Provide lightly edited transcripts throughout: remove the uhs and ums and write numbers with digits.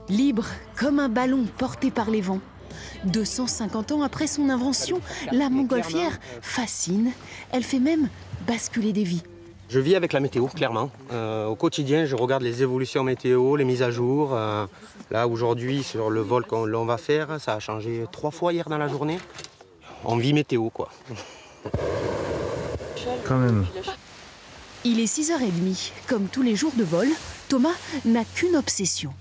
Libre comme un ballon porté par les vents. 250 ans après son invention, la montgolfière fascine. Elle fait même basculer des vies. Je vis avec la météo, clairement. Au quotidien, je regarde les évolutions météo, les mises à jour. Là, aujourd'hui, sur le vol qu'on va faire, ça a changé 3 fois hier dans la journée. On vit météo, quoi. Quand même. Il est 6h30. Comme tous les jours de vol, Thomas n'a qu'une obsession.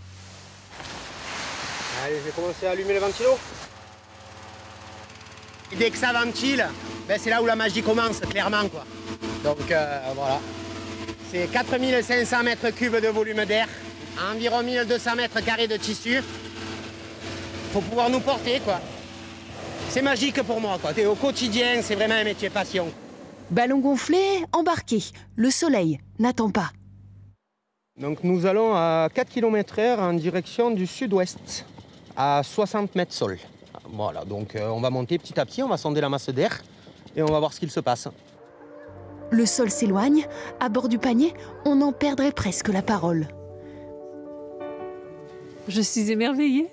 Allez, je vais commencer à allumer le ventilo. Et dès que ça ventile, ben c'est là où la magie commence, clairement, quoi. Donc voilà. C'est 4500 mètres cubes de volume d'air, environ 1200 mètres carrés de tissu. Faut pouvoir nous porter, quoi. C'est magique pour moi, quoi. Au quotidien, c'est vraiment un métier passion. Ballon gonflé, embarqué. Le soleil n'attend pas. Donc nous allons à 4 km/h en direction du sud-ouest, à 60 mètres sol. Voilà, donc on va monter petit à petit, on va sonder la masse d'air et on va voir ce qu'il se passe. Le sol s'éloigne. À bord du panier, on en perdrait presque la parole. Je suis émerveillée.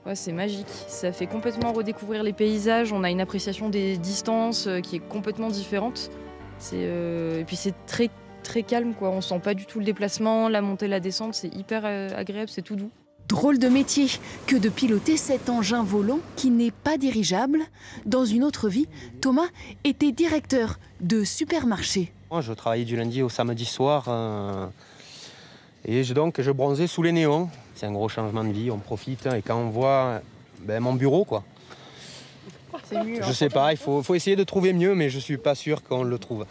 Ouais, c'est magique. Ça fait complètement redécouvrir les paysages. On a une appréciation des distances qui est complètement différente. Et puis c'est très, très calme, quoi. On sent pas du tout le déplacement, la montée, la descente. C'est hyper agréable, c'est tout doux. Drôle de métier que de piloter cet engin volant qui n'est pas dirigeable. Dans une autre vie, Thomas était directeur de supermarché. Moi, je travaillais du lundi au samedi soir et je bronzais sous les néons. C'est un gros changement de vie, on profite et quand on voit mon bureau, quoi. C'est mieux. Je sais pas, il faut essayer de trouver mieux, mais je suis pas sûr qu'on le trouve.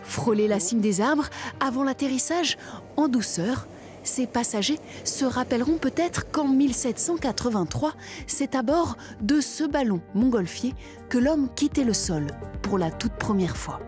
Frôler la cime des arbres avant l'atterrissage en douceur. Ces passagers se rappelleront peut-être qu'en 1783, c'est à bord de ce ballon montgolfier que l'homme quittait le sol pour la toute première fois.